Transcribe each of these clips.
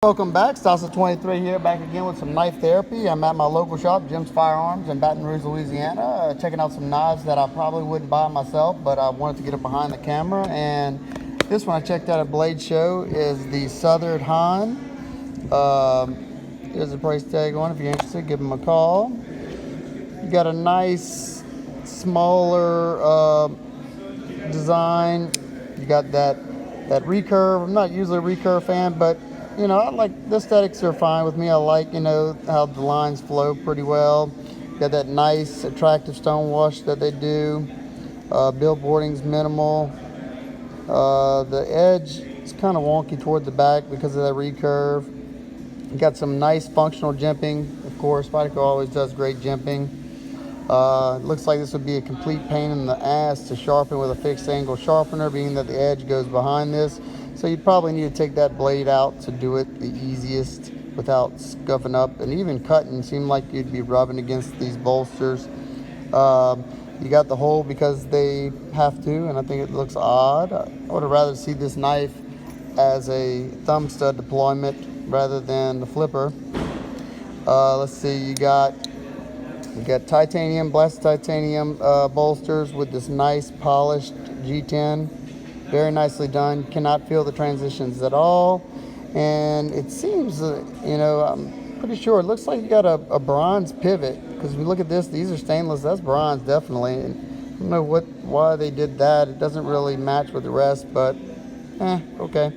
Welcome back, Stasa23 here, back again with some knife therapy. I'm at my local shop, Jim's Firearms in Baton Rouge, Louisiana, checking out some knives that I probably wouldn't buy myself, but I wanted to get it behind the camera. And this one I checked out at Blade Show is the Southard Han. Here's the price tag on it. If you're interested, give them a call. You got a nice, smaller design. You got that recurve. I'm not usually a recurve fan, but you know, I like the aesthetics are fine with me. I like, you know, how the lines flow pretty well. Got that nice, attractive stone wash that they do. Billboarding's minimal. The edge is kind of wonky toward the back because of that recurve. You got some nice functional jimping. Of course, Spyderco always does great jimping. It looks like this would be a complete pain in the ass to sharpen with a fixed angle sharpener, being that the edge goes behind this. So you probably need to take that blade out to do it the easiest without scuffing up, and even cutting seemed like you'd be rubbing against these bolsters. You got the hole because they have to, and I think it looks odd. I would have rather see this knife as a thumb stud deployment rather than the flipper. Let's see, you got titanium, blasted titanium bolsters with this nice polished G10. Very nicely done. Cannot feel the transitions at all. And it seems, you know, I'm pretty sure it looks like you got a bronze pivot, because if you look at this, these are stainless. That's bronze, definitely. And I don't know why they did that. It doesn't really match with the rest, but okay.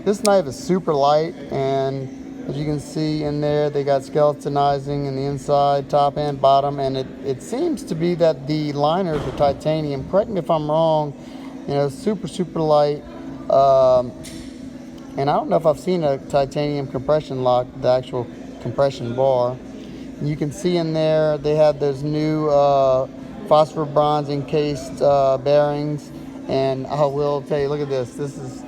This knife is super light, and as you can see in there, they got skeletonizing in the inside, top and bottom, and it seems to be that the liners are titanium. Correct me if I'm wrong. You know, super light. And I don't know if I've seen a titanium compression lock, the actual compression bar. And you can see in there they have those new phosphor bronze encased bearings. And I will tell you, look at this. This is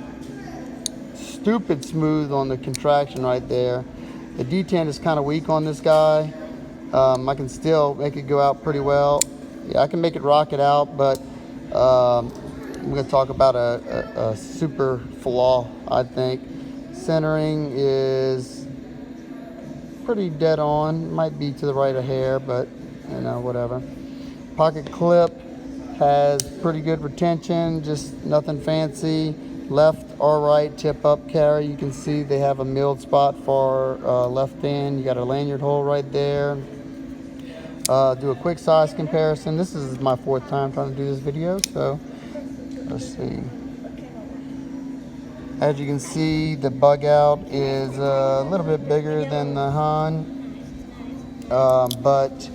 stupid smooth on the contraction right there. The D10 is kind of weak on this guy. I can still make it go out pretty well. Yeah, I can make it rock it out, but I'm going to talk about a super flaw, I think. Centering is pretty dead on. Might be to the right a hair, but you know, whatever. Pocket clip has pretty good retention, just nothing fancy. Left or right tip up carry. You can see they have a milled spot for left hand. You got a lanyard hole right there. Do a quick size comparison. This is my 4th time trying to do this video, so let's see. As you can see, the bug out is a little bit bigger than the Han, but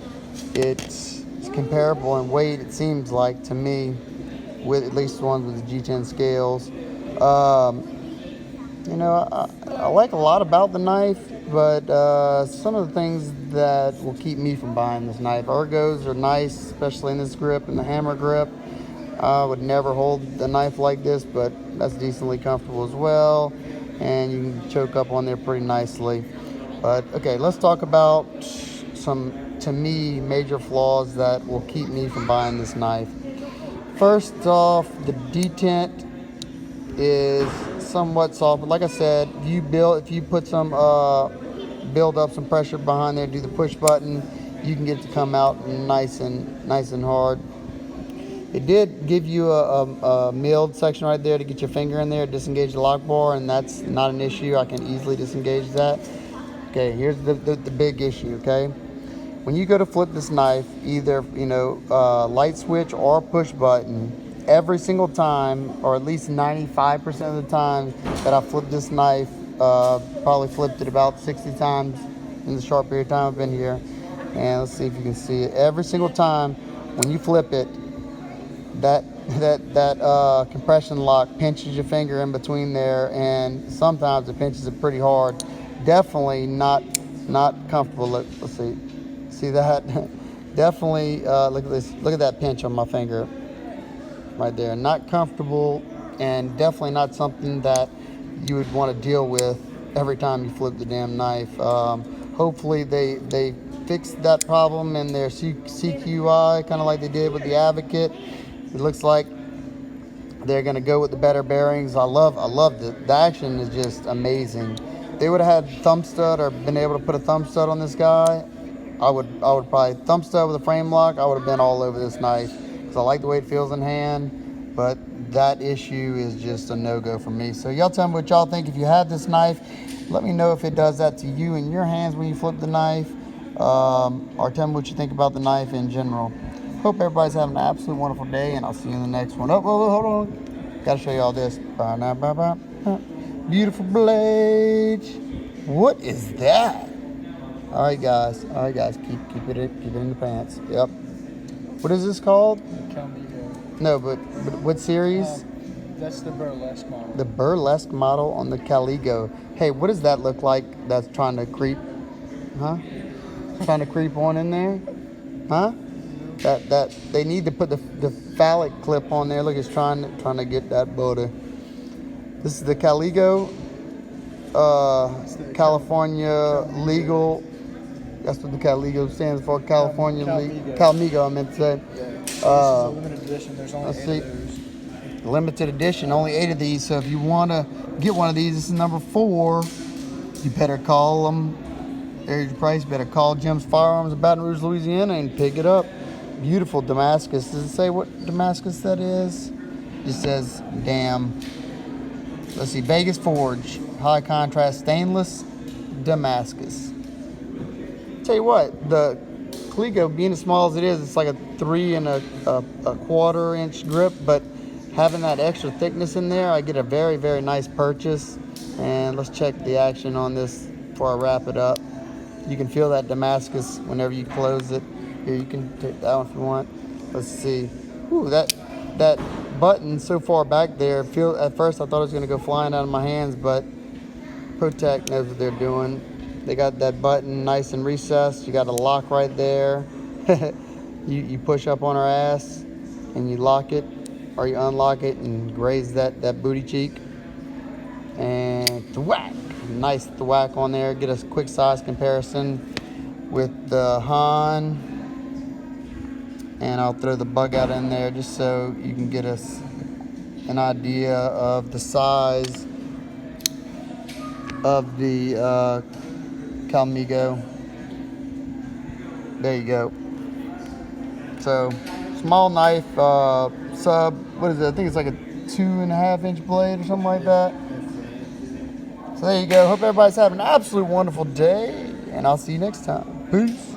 it's comparable in weight, it seems like to me, with at least the ones with the G10 scales. You know, I like a lot about the knife, but some of the things that will keep me from buying this knife. Ergos are nice, especially in this grip and the hammer grip. I would never hold the knife like this, but that's decently comfortable as well, and you can choke up on there pretty nicely. But okay, let's talk about some, to me, major flaws that will keep me from buying this knife. First off, the detent is somewhat soft, but like I said, if you put some build up some pressure behind there, do the push button, you can get it to come out nice and hard. It did give you a milled section right there to get your finger in there, disengage the lock bar, and that's not an issue. I can easily disengage that. Okay, here's the big issue, okay? When you go to flip this knife, either, you know, light switch or push button, every single time, or at least 95% of the time that I flipped this knife, probably flipped it about 60 times in the short period of time I've been here. And let's see if you can see it. Every single time when you flip it, that compression lock pinches your finger in between there, and sometimes it pinches it pretty hard. Definitely not comfortable. Let's see that. Definitely look at this. Look at that pinch on my finger right there. Not comfortable, and definitely not something that you would want to deal with every time you flip the damn knife. Hopefully they fixed that problem in their CQI, kind of like they did with the Advocate. It looks like They're gonna go with the better bearings. I love the action is just amazing. They would have had thumb stud or been able to put a thumb stud on this guy. I would probably thumb stud with a frame lock. I would have been all over this knife because I like the way it feels in hand. But that issue is just a no-go for me. So y'all tell me what y'all think if you have this knife. Let me know if it does that to you in your hands when you flip the knife. Or tell me what you think about the knife in general. Hope everybody's having an absolute wonderful day, and I'll see you in the next one. Oh, hold on. Gotta show you all this. Beautiful blades. What is that? All right, guys. Keep it in the pants. Yep. What is this called? Calmigo. No, but what series? That's the burlesque model. The burlesque model on the Caligo. Hey, what does that look like? That's trying to creep, huh? Trying to creep on in there, huh? That they need to put the phallic clip on there. Look, it's trying to get that butter. This is the Caligo, California legal. That's what the Caligo stands for. California legal. Calmigo, I meant to say. This is a limited edition. There's only 8 of those. Limited edition, only 8 of these. So if you want to get one of these, this is number 4. You better call them. There's your price. You better call Jim's Firearms in Baton Rouge, Louisiana, and pick it up. Beautiful Damascus. Does it say what Damascus that is? It says damn. Let's see. Vegas Forge. High contrast stainless Damascus. Tell you what, the Caligo, being as small as it is, it's like a 3 1/4 inch grip, but having that extra thickness in there, I get a very, very nice purchase. And let's check the action on this before I wrap it up. You can feel that Damascus whenever you close it. Here, you can take that one if you want. Let's see. Ooh, that button so far back there. At first I thought it was going to go flying out of my hands, but ProTech knows what they're doing. They got that button nice and recessed. You got a lock right there. you push up on her ass and you lock it, or you unlock it and graze that booty cheek. And thwack. Nice thwack on there. Get a quick size comparison with the Han. And I'll throw the bug out in there just so you can get an idea of the size of the Calmigo. There you go. So, small knife, sub, what is it? I think it's like a 2.5 inch blade or something like that. So there you go. Hope everybody's having an absolute wonderful day, and I'll see you next time. Peace.